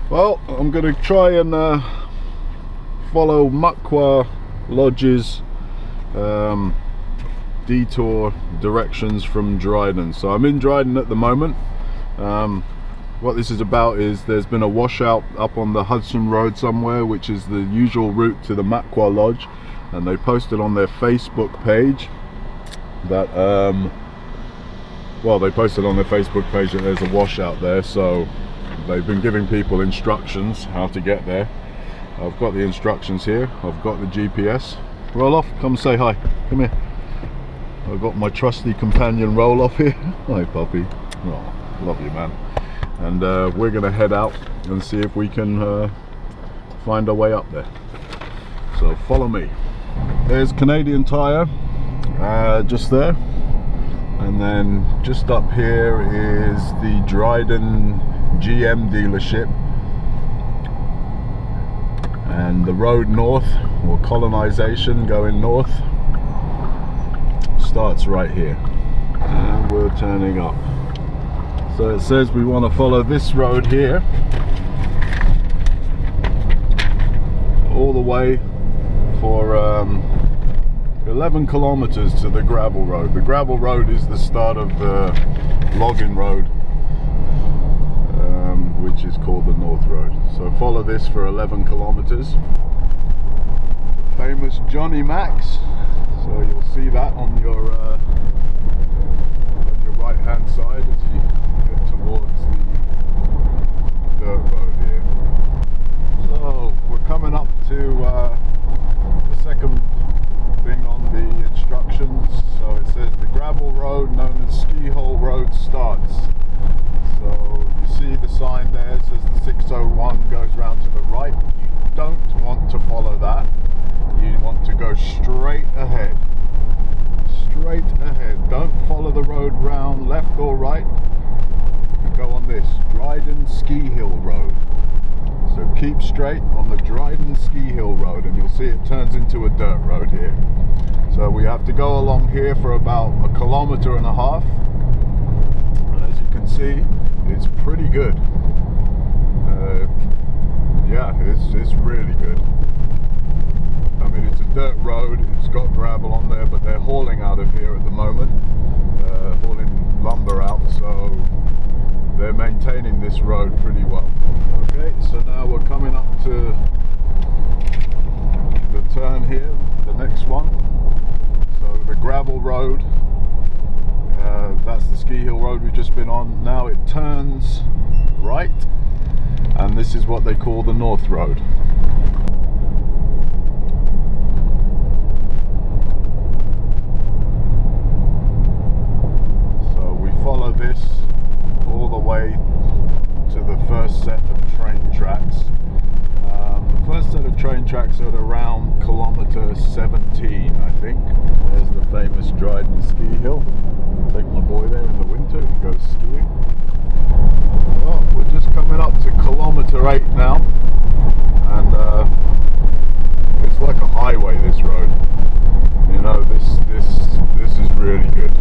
Well, I'm going to try and follow MAHKWA Lodge's detour directions from Dryden. So I'm in Dryden at the moment. What this is about is there's been a washout up on the Hudson Road somewhere, which is the usual route to the MAHKWA Lodge, and they posted on their Facebook page that they posted on their Facebook page that there's a washout there. So they've been giving people instructions how to get there. I've got the instructions here, I've got the GPS. Roll off, come say hi, come here. I've got my trusty companion Roll Off here. Hi puppy. Oh, love you man. And we're gonna head out and see if we can find our way up there. So follow me. There's Canadian Tire, just there. And then just up here is the Dryden GM dealership. And the road north, or Colonization going north, starts right here. And we're turning up. So it says we want to follow this road here all the way for 11 kilometers to the gravel road. The gravel road is the start of the logging road, which is called the North Road. So follow this for 11 kilometers. Famous Johnny Max. So you'll see that on your right hand side as you head towards the dirt road here. So we're coming up to the second thing on the instructions. So it says the gravel road known as Ski Hole Road starts. So you see the sign there, it says the 601 goes round to the right. You don't want to follow that. You want to go straight ahead. Straight ahead. Don't follow the road round left or right. You go on this Dryden Ski Hill Road. So keep straight on the Dryden Ski Hill Road and you'll see it turns into a dirt road here. So we have to go along here for about 1.5 kilometers. And as you can see, it's pretty good. Yeah, it's really good. I mean, it's a dirt road, it's got gravel on there, but they're hauling out of here at the moment, hauling lumber out, so they're maintaining this road pretty well. Okay, so now we're coming up to the turn here, the next one. So the gravel road, that's the Ski Hill Road we've just been on. Now it turns right, and this is what they call the North Road. Follow this all the way to the first set of train tracks. The first set of train tracks at around kilometer 17, I think. There's the famous Dryden Ski Hill. Take my boy there in the winter, he goes skiing. Well, we're just coming up to kilometer 8 now, and it's like a highway, this road. You know, this is really good.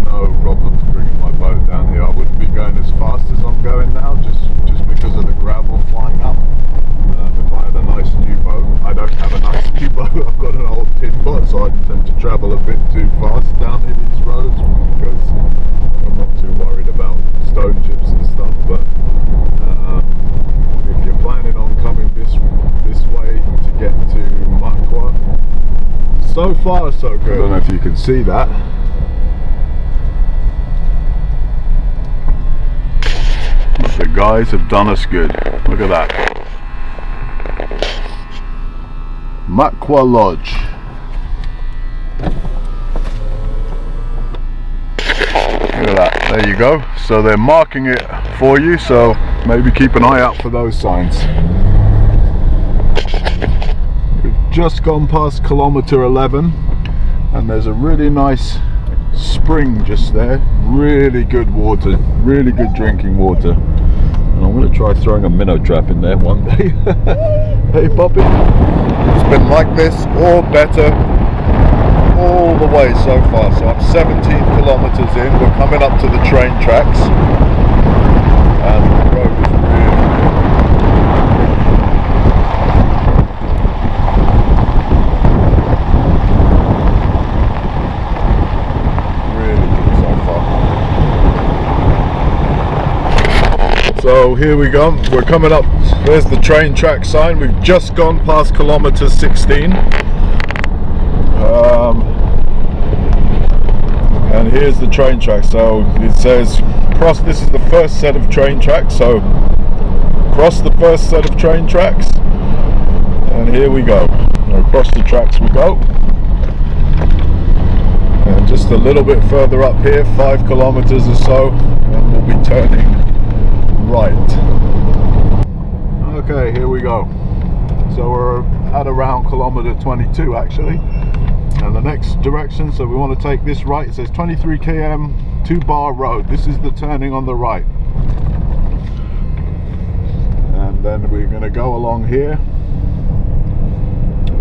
No problems bringing my boat down here. I wouldn't be going as fast as I'm going now, just because of the gravel flying up. If I had a nice new boat, I don't have a nice new boat. I've got an old tin boat, so I tend to travel a bit too fast down here these roads because I'm not too worried about stone chips and stuff. But if you're planning on coming this way to get to MAHKWA, so far so good. I don't know if you can see that. The guys have done us good. Look at that. MAHKWA Lodge. Look at that. There you go. So they're marking it for you, so maybe keep an eye out for those signs. We've just gone past kilometer 11 and there's a really nice spring just there. Really good water, really good drinking water. And I'm going to try throwing a minnow trap in there one day. Hey puppy. It's been like this or better all the way so far. So I'm 17 kilometers in. We're coming up to the train tracks and the road is really good. So here we go, we're coming up, there's the train track sign. We've just gone past kilometer 16. And here's the train track. So it says cross, this is the first set of train tracks, so cross the first set of train tracks, and here we go. Across the tracks we go. And just a little bit further up here, 5 kilometers or so, and we'll be turning right. Okay, here we go. So we're at around kilometer 22 actually, and the next direction, so we want to take this right. It says 23 km to Vaughn Road. This is the turning on the right, and then we're going to go along here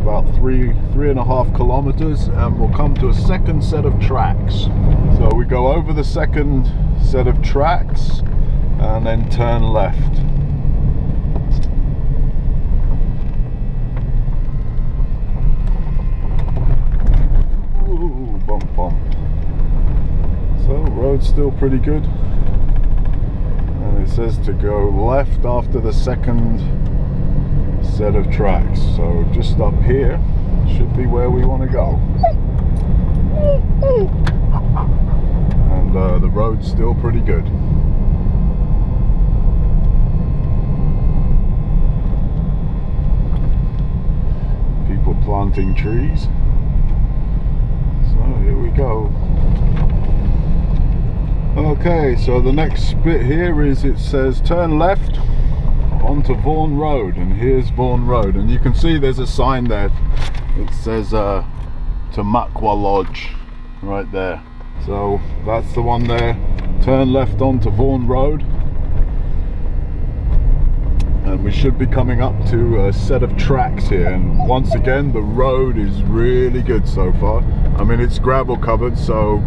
about 3.5 kilometers, and we'll come to a second set of tracks. So we go over the second set of tracks and then turn left. Ooh, bump bump. So road's still pretty good, and it says to go left after the second set of tracks. So just up here should be where we want to go, and the road's still pretty good. People planting trees. So here we go. Okay, so the next bit here is, it says turn left onto Vaughn Road, and here's Vaughn Road, and you can see there's a sign there. It says to MAHKWA Lodge right there. So that's the one there. Turn left onto Vaughn Road, and we should be coming up to a set of tracks here. And once again, the road is really good so far. I mean, it's gravel covered, so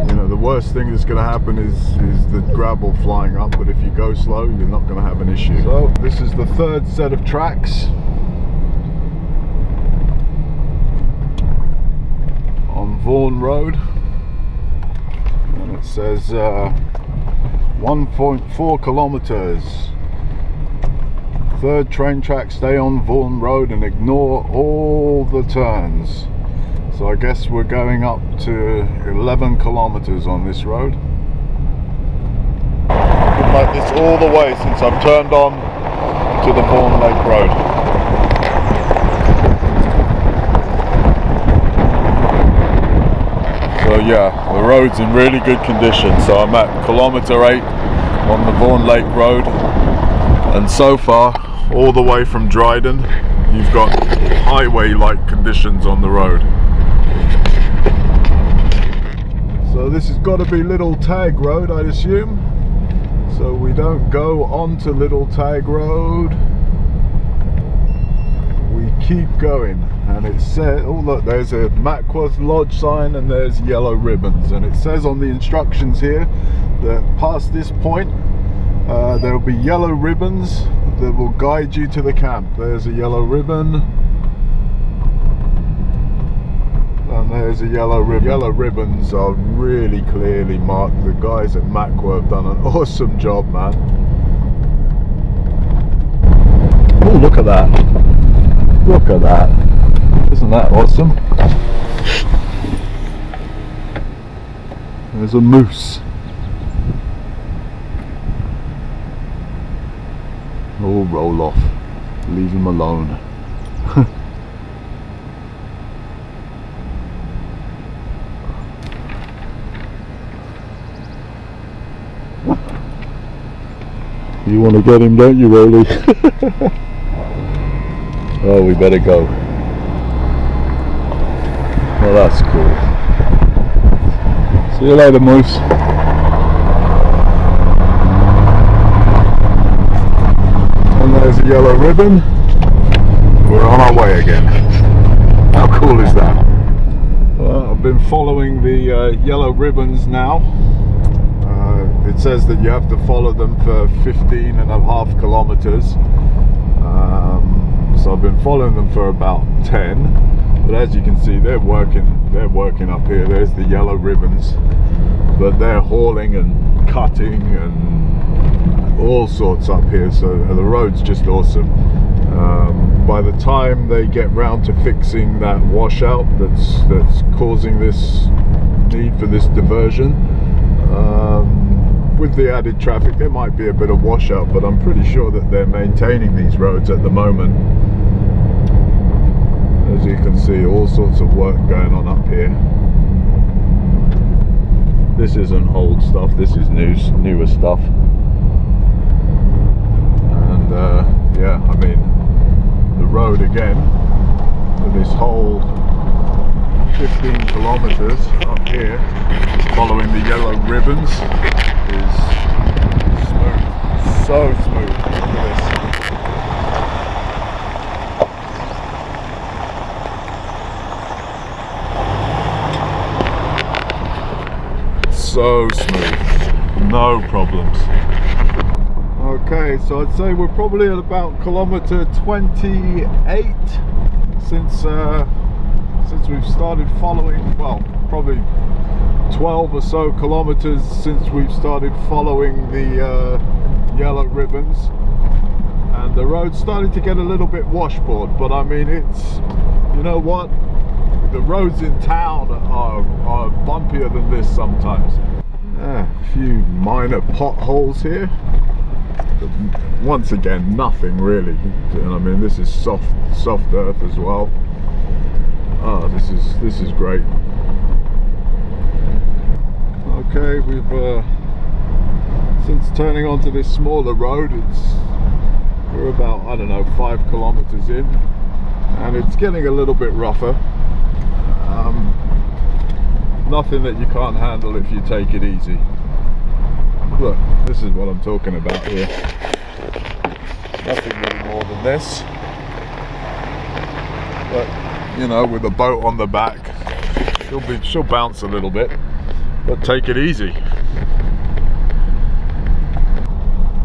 you know, the worst thing that's going to happen is the gravel flying up, but if you go slow, you're not going to have an issue. So this is the third set of tracks on Vaughn Road, and it says 1.4 kilometers. Third train track, stay on Vaughn Road and ignore all the turns. So I guess we're going up to 11 kilometers on this road. I've been like this all the way since I've turned on to the Vaughn Lake Road. So yeah, the road's in really good condition. So I'm at kilometer 8 on the Vaughn Lake Road, and so far, all the way from Dryden, you've got highway-like conditions on the road. So this has got to be Little Tag Road, I'd assume. So we don't go onto Little Tag Road. We keep going, and it says, oh look, there's a MAHKWA Lodge sign and there's yellow ribbons, and it says on the instructions here that past this point there will be yellow ribbons that will guide you to the camp. There's a yellow ribbon, and there's a yellow ribbon. Yellow ribbons are really clearly marked. The guys at MAHKWA have done an awesome job, man. Oh, look at that. Look at that. Isn't that awesome? There's a moose. Oh, roll off. Leave him alone. You want to get him, don't you, Rolly? Oh, we better go. Well, that's cool. See you later, moose. And there's a yellow ribbon. We're on our way again. How cool is that? Well, I've been following the yellow ribbons now. It says that you have to follow them for 15.5 kilometers. So I've been following them for about 10. But as you can see, they're working up here. There's the yellow ribbons, but they're hauling and cutting and all sorts up here, so the road's just awesome. By the time they get round to fixing that washout that's causing this need for this diversion, with the added traffic there might be a bit of washout, but I'm pretty sure that they're maintaining these roads at the moment. As you can see, all sorts of work going on up here. This isn't old stuff, this is newer stuff. And yeah, I mean, the road again, for this whole 15 kilometers up here, following the yellow ribbons, is smooth, so smooth. Look at this. So smooth, no problems. Okay, so I'd say we're probably at about kilometer 28 since we've started following, well, probably 12 or so kilometers since we've started following the yellow ribbons, and the road's starting to get a little bit washboard, but I mean, it's, you know what, the roads in town are bumpier than this sometimes. A few minor potholes here, but once again nothing really, and I mean, this is soft earth as well. Oh, this is great. Okay, we've since turning onto this smaller road, we're about, I don't know, 5 kilometers in, and it's getting a little bit rougher. Nothing that you can't handle if you take it easy. Look, this is what I'm talking about here. Nothing really more than this. But, you know, with a boat on the back, she'll bounce a little bit, but take it easy.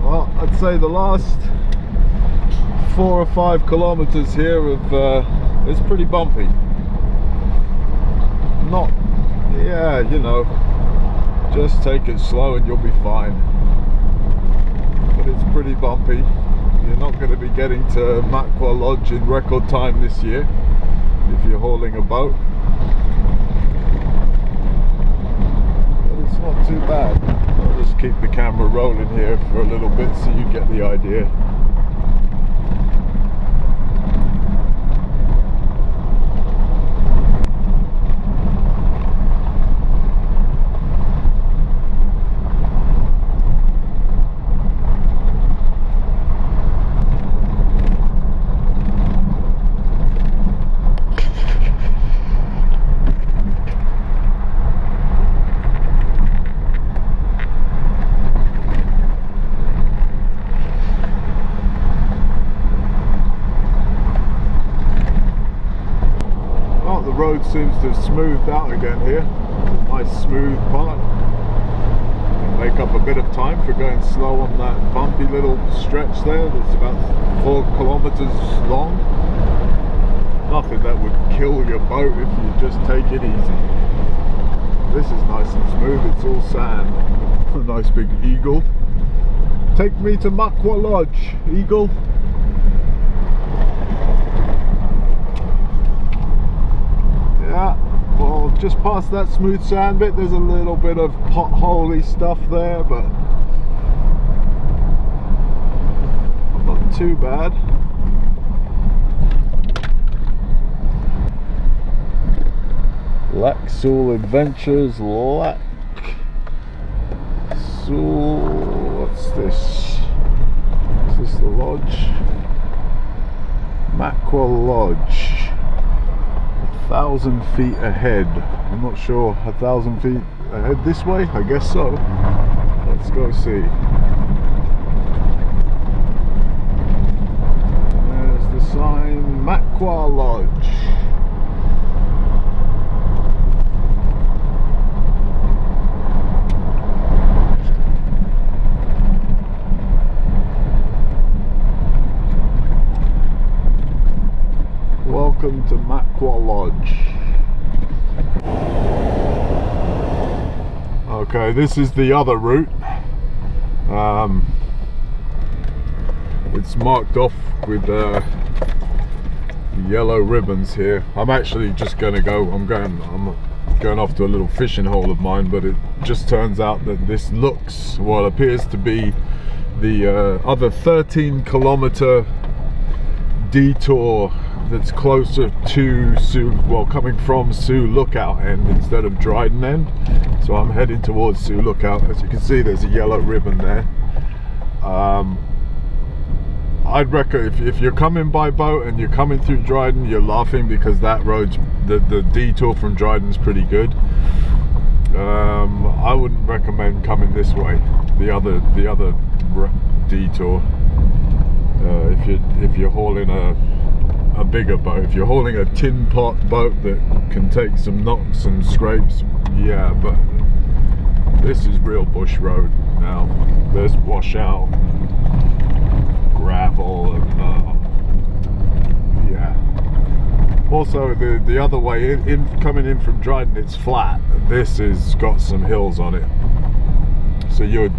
Well, I'd say the last 4 or 5 kilometers here is pretty bumpy. Not, yeah, you know, just take it slow and you'll be fine. But it's pretty bumpy. You're not going to be getting to MAHKWA Lodge in record time this year if you're hauling a boat. But it's not too bad. I'll just keep the camera rolling here for a little bit so you get the idea. Seems to have smoothed out again here. Nice smooth part. Make up a bit of time for going slow on that bumpy little stretch there that's about 4 kilometers long. Nothing that would kill your boat if you just take it easy. This is nice and smooth, it's all sand. A nice big eagle. Take me to MAHKWA Lodge, eagle. Yeah, well, just past that smooth sand bit, there's a little bit of potholey stuff there, but not too bad. Laxul Adventures, what's this? Is this the lodge? MAHKWA Lodge. 1,000 feet ahead. I'm not sure, 1,000 feet ahead this way? I guess so. Let's go see. There's the sign, MAHKWA Lodge. Welcome to MAHKWA Lodge. Okay, this is the other route. it's marked off with yellow ribbons here. I'm actually just gonna go, I'm going off to a little fishing hole of mine, but it just turns out that this looks, well, appears to be the other 13-kilometer detour that's closer to Sioux, well, coming from Sioux Lookout End instead of Dryden End. So I'm heading towards Sioux Lookout. As you can see, there's a yellow ribbon there. I'd recommend, if you're coming by boat and you're coming through Dryden, you're laughing because that road, the detour from Dryden's pretty good. I wouldn't recommend coming this way, the other detour. If you're hauling a bigger boat, if you're hauling a tin pot boat that can take some knocks and scrapes, yeah, but this is real bush road now. There's washout, gravel, and yeah. Also, the other way in coming in from Dryden, it's flat. This has got some hills on it, so you're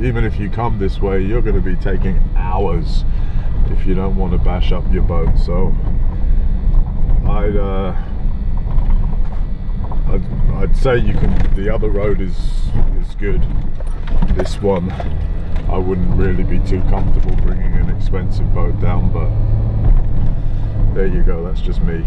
even if you come this way, you're going to be taking hours if you don't want to bash up your boat. So I'd say you can. The other road is good. This one, I wouldn't really be too comfortable bringing an expensive boat down, but there you go, that's just me.